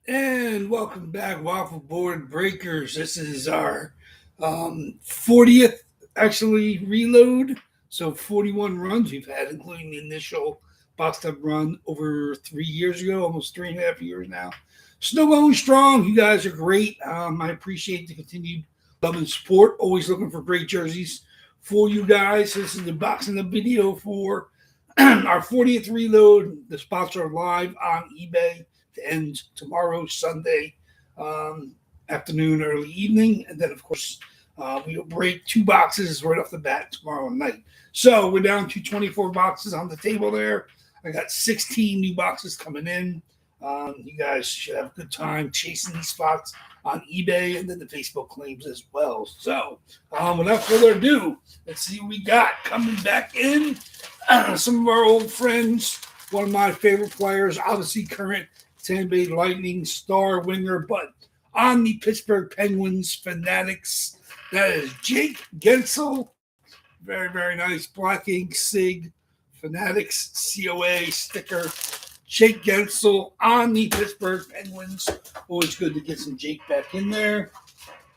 And welcome back, WaffleBoard Breakers. This is our 40th, actually, reload. So 41 runs we've had, including the initial boxed up run over 3 years ago, almost 3.5 years now. Still going strong. You guys are great. I appreciate the continued love and support. Always looking for great jerseys for you guys. This is the boxing up video for our 40th reload. The spots are live on eBay to end tomorrow, Sunday afternoon, early evening. And then, of course, we'll break 2 boxes right off the bat tomorrow night. So we're down to 24 boxes on the table there. I got 16 new boxes coming in. You guys should have a good time chasing these spots on eBay and then the Facebook claims as well. So without further ado, let's see what we got coming back in. Some of our old friends, one of my favorite players, obviously current Tampa Bay Lightning star winger, but on the Pittsburgh Penguins Fanatics, that is Jake Guentzel. Very, very nice black ink SIG Fanatics COA sticker. Jake Guentzel on the Pittsburgh Penguins. Always good to get some Jake back in there.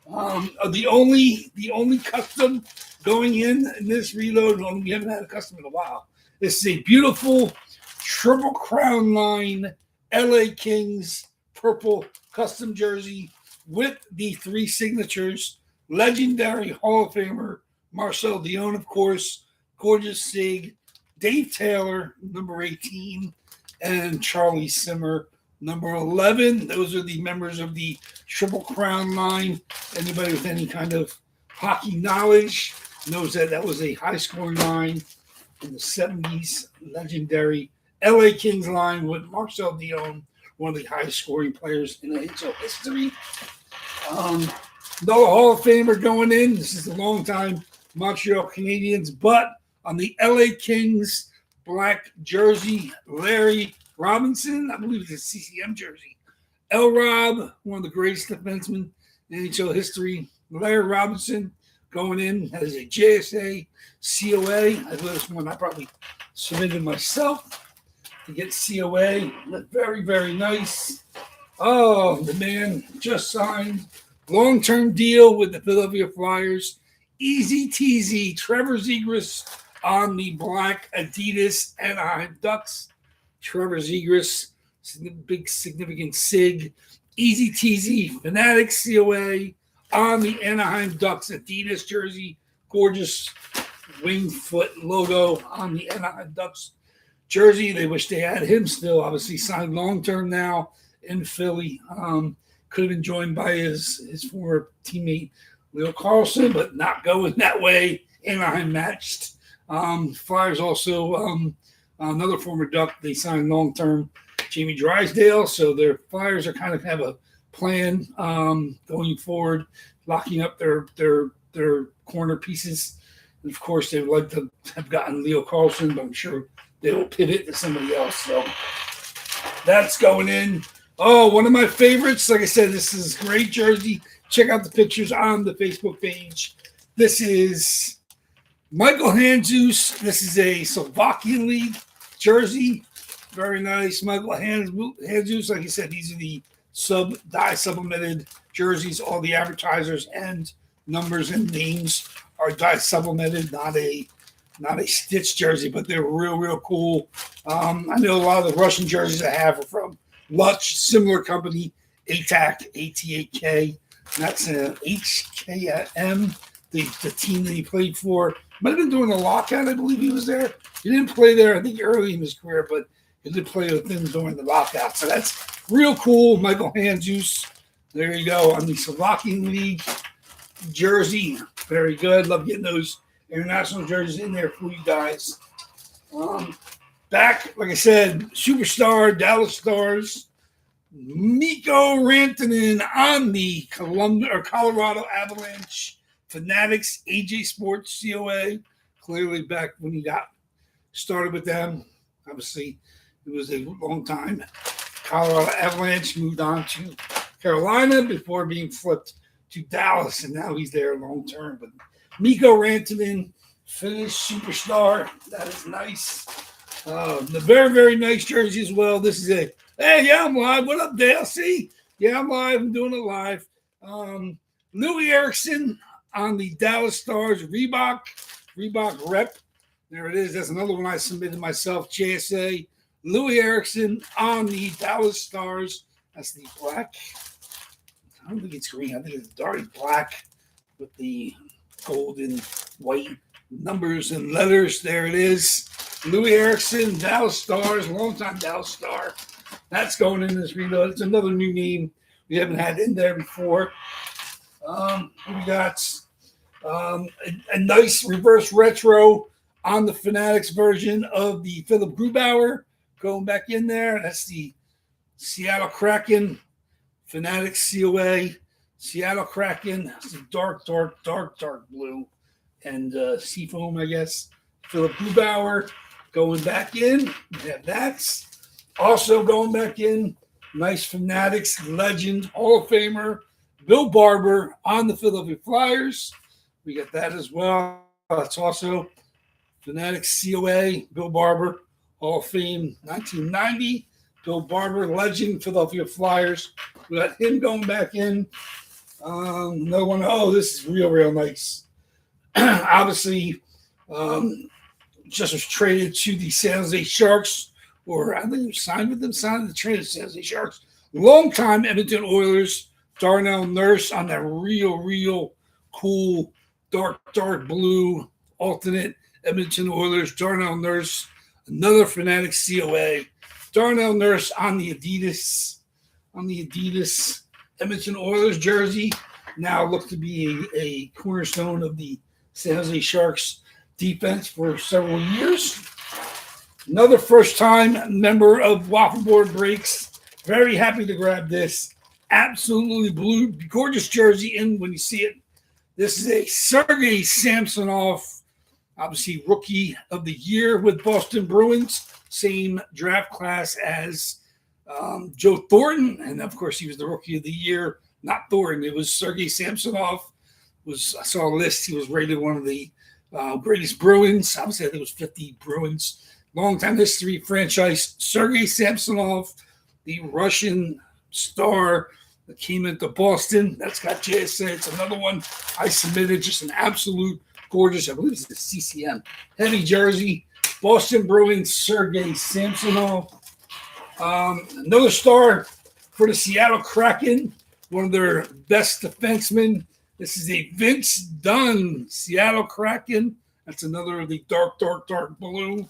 The only custom going in this reload, we haven't had a custom in a while. This is a beautiful Triple Crown line LA Kings purple custom jersey with the 3 signatures. Legendary Hall of Famer Marcel Dionne, of course, gorgeous SIG, Dave Taylor, number 18, and Charlie Simmer, number 11. Those are the members of the Triple Crown line. Anybody with any kind of hockey knowledge knows that that was a high-scoring line in the 70s. Legendary LA Kings line with Marcel Dionne, one of the highest-scoring players in NHL history. Another Hall of Famer going in. This is a long-time Montreal Canadiens, but on the LA Kings black jersey, Larry Robinson, I believe it's a CCM jersey. L-Rob, one of the greatest defensemen in NHL history. Larry Robinson going in as a JSA COA. I believe this one I probably submitted myself to get COA. Very, very nice. Oh, the man just signed long-term deal with the Philadelphia Flyers. Easy teasy, Trevor Zegras on the black Adidas Anaheim Ducks. Trevor Zegras, big significant SIG. Easy teasy, Fanatics COA on the Anaheim Ducks Adidas jersey. Gorgeous wing foot logo on the Anaheim Ducks jersey. They wish they had him still. Obviously signed long-term now in Philly. Could have been joined by his former teammate Leo Carlson, but not going that way. Anaheim matched. Flyers also, another former Duck, they signed long-term Jamie Drysdale. So their Flyers are kind of have a plan going forward, locking up their corner pieces. And of course, they would like to have gotten Leo Carlson, but I'm sure they will pivot to somebody else. So that's going in. Oh, one of my favorites. Like I said, this is great jersey. Check out the pictures on the Facebook page. This is Michael Handzus. This is a Slovakian League jersey. Very nice. Michael Handzus, like I said, these are the dye supplemented jerseys. All the advertisers and numbers and names are dye supplemented, not a stitched jersey, but they're real cool. I know a lot of the Russian jerseys I have are from Lutch, similar company, ATAK, ATAK. That's HKM, the team that he played for. Might have been doing the lockout, I believe he was there. He didn't play there, I think, early in his career, but he did play with them during the lockout. So that's real cool. Michael Handzus. There you go on the Slovakian League jersey. Very good. Love getting those international jerseys in there for you guys. Back, like I said, superstar, Dallas Stars, Mikko Rantanen on the Colorado Avalanche Fanatics AJ Sports COA. Clearly back when he got started with them. Obviously, it was a long time. Colorado Avalanche moved on to Carolina before being flipped to Dallas, and now he's there long term. But Mikko Rantanen, Finnish superstar. That is nice. The very, very nice jersey as well. This is a, hey, yeah, I'm live. What up, Dale? See, Yeah, I'm live. I'm doing it live. Louis Erickson on the Dallas Stars Reebok rep. There it is. That's another one I submitted myself. JSA Louis Erickson on the Dallas Stars. That's the black. I don't think it's green. I think it's dark black with the gold and white numbers and letters. There it is. Louis Erickson, Dallas Stars, longtime Dallas Star. That's going in this reload. It's another new name we haven't had in there before. We got a nice reverse retro on the Fanatics version of the Philip Grubauer going back in there. That's the Seattle Kraken Fanatics COA. Seattle Kraken. That's the dark blue and seafoam, I guess. Philip Grubauer going back in. We have that. Also going back in, nice Fanatics legend, Hall of Famer, Bill Barber on the Philadelphia Flyers. We got that as well. That's also Fanatics COA, Bill Barber, Hall of Fame, 1990. Bill Barber, legend, Philadelphia Flyers. We got him going back in. Another one. Oh, this is real nice. Obviously, just was traded to the San Jose Sharks. Or I think he signed with them, signed the trade of San Jose Sharks. Longtime Edmonton Oilers, Darnell Nurse on that real cool dark blue alternate Edmonton Oilers, Darnell Nurse, another Fanatics COA. Darnell Nurse on the Adidas Edmonton Oilers jersey. Now look to be a cornerstone of the San Jose Sharks defense for several years. Another first-time member of WaffleBoard Breaks. Very happy to grab this. Absolutely blue, gorgeous jersey in when you see it. This is a Sergei Samsonov, obviously rookie of the year with Boston Bruins. Same draft class as Joe Thornton. And, of course, he was the rookie of the year. Not Thornton. It was Sergei Samsonov. I saw a list. He was rated one of the greatest Bruins. Obviously, I think it was 50 Bruins. Long-time history franchise, Sergei Samsonov, the Russian star that came into Boston. That's got JSA. It's another one I submitted. Just an absolute gorgeous, I believe it's the CCM. Heavy jersey. Boston Bruins, Sergei Samsonov. Another star for the Seattle Kraken, one of their best defensemen. This is a Vince Dunn, Seattle Kraken. That's another of the dark blue.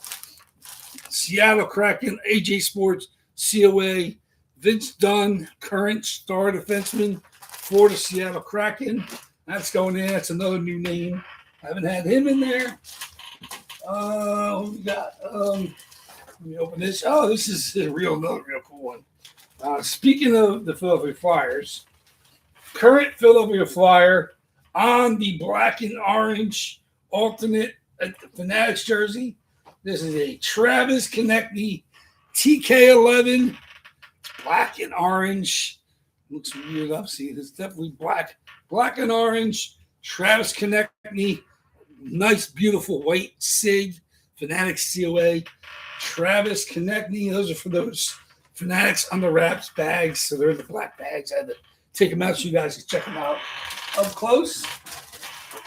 Seattle Kraken, AJ Sports, COA, Vince Dunn, current star defenseman for the Seattle Kraken. That's going in. That's another new name. I haven't had him in there. What we got? Let me open this. Oh, this is another real cool one. Speaking of the Philadelphia Flyers, current Philadelphia Flyer on the black and orange alternate at the Fanatics jersey. This is a Travis Konecny TK11. It's black and orange. Looks weird up. See, it's definitely black and orange. Travis Konecny. Nice, beautiful white SIG. Fanatics COA. Travis Konecny. Those are for those Fanatics under wraps bags. So they're the black bags. I had to take them out so you guys can check them out up close.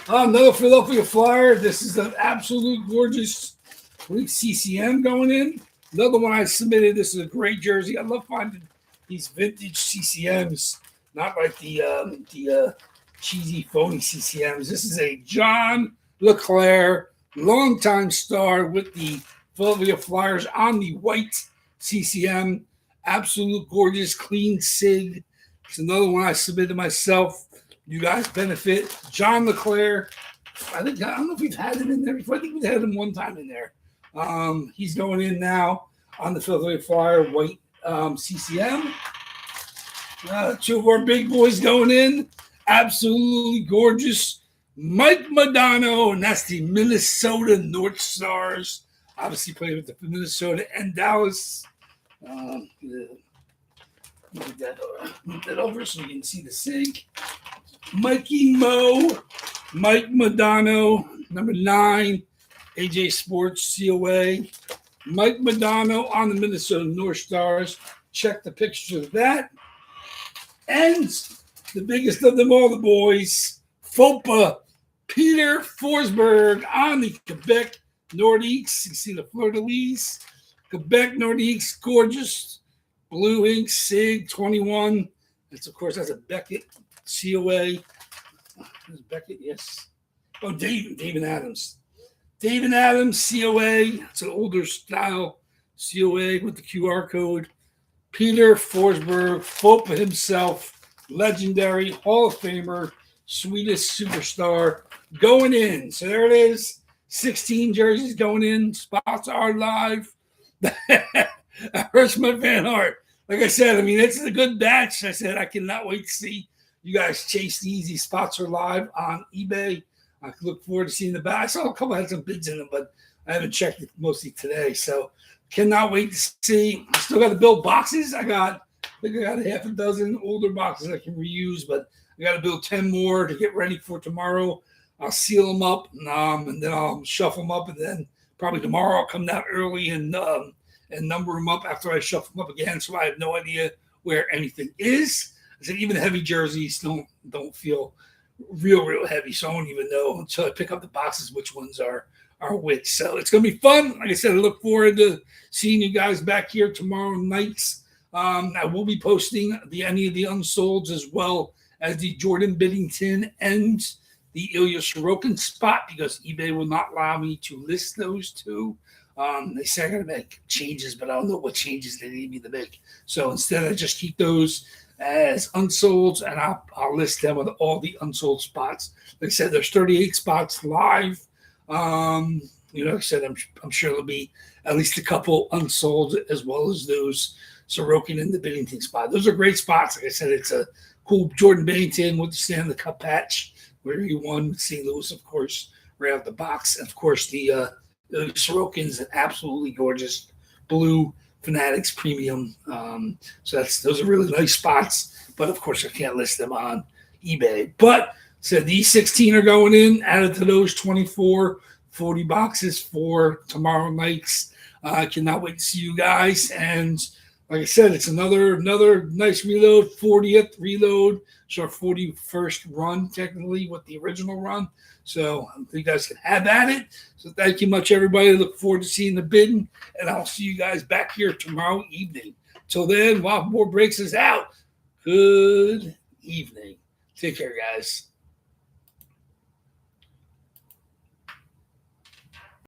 Another Philadelphia Flyer. This is an absolute gorgeous CCM going in. Another one I submitted. This is a great jersey. I love finding these vintage CCMs, not like the cheesy, phony CCMs. This is a John LeClaire, longtime star with the Philadelphia Flyers on the white CCM. Absolute gorgeous, clean SIG. It's another one I submitted myself. You guys benefit. John LeClaire. I don't know if we've had him in there before. I think we've had him one time in there. He's going in now on the Philadelphia Flyer white CCM. Two of our big boys going in. Absolutely gorgeous. Mike Modano, and that's the Minnesota North Stars. Obviously played with the Minnesota and Dallas. Move that over so you can see the SIG. Mike Modano, number 9, AJ Sports COA. Mike Modano on the Minnesota North Stars. Check the pictures of that. And the biggest of them all, the boys, FOPA, Peter Forsberg on the Quebec Nordiques. You see the fleur-de-lis. Quebec Nordiques, gorgeous. Blue ink, SIG 21. That's, of course, that's a Beckett COA. There's Beckett, yes. Oh, David Adams. David Adams, COA. It's an older style COA with the QR code. Peter Forsberg, FOPA himself, legendary Hall of Famer, Swedish superstar, going in. So there it is. 16 jerseys going in. Spots are live. That hurts my fan heart. Like I said, I mean, it's a good batch. I said, I cannot wait to see you guys chase these. These spots are live on eBay. I look forward to seeing the batch. I saw a couple had some bids in them, but I haven't checked it mostly today. So cannot wait to see. I still got to build boxes. I think I got a half a dozen older boxes I can reuse, but I got to build 10 more to get ready for tomorrow. I'll seal them up, and then I'll shuffle them up, and then probably tomorrow I'll come down early and number them up after I shuffle them up again, so I have no idea where anything is. I said even heavy jerseys don't feel real heavy, so I won't even know until I pick up the boxes which ones are which. So it's going to be fun. Like I said, I look forward to seeing you guys back here tomorrow nights. I will be posting any of the unsolds as well as the Jordan Biddington and the Ilya Sorokin spot because eBay will not allow me to list those two. They say I got to make changes, but I don't know what changes they need me to make. So instead, I just keep those as unsolds, and I'll list them with all the unsold spots. Like I said, there's 38 spots live. Like I said, I'm sure there'll be at least a couple unsold as well as those Sorokin and the Biddington spot. Those are great spots. Like I said, it's a cool Jordan Biddington with the Stanley Cup patch where he won with St. Louis, of course, right out the box. And of course, the Sorokin's an absolutely gorgeous blue Fanatics premium. So those are really nice spots. But of course, I can't list them on eBay. But so these 16 are going in, added to those 24, 40 boxes for tomorrow nights. I cannot wait to see you guys. And like I said, it's another nice reload, 40th reload. It's our 41st run, technically, with the original run. So I think you guys can have at it. So thank you much, everybody. Look forward to seeing the bidding. And I'll see you guys back here tomorrow evening. Till then, WaffleBoard Breaks us out. Good evening. Take care, guys.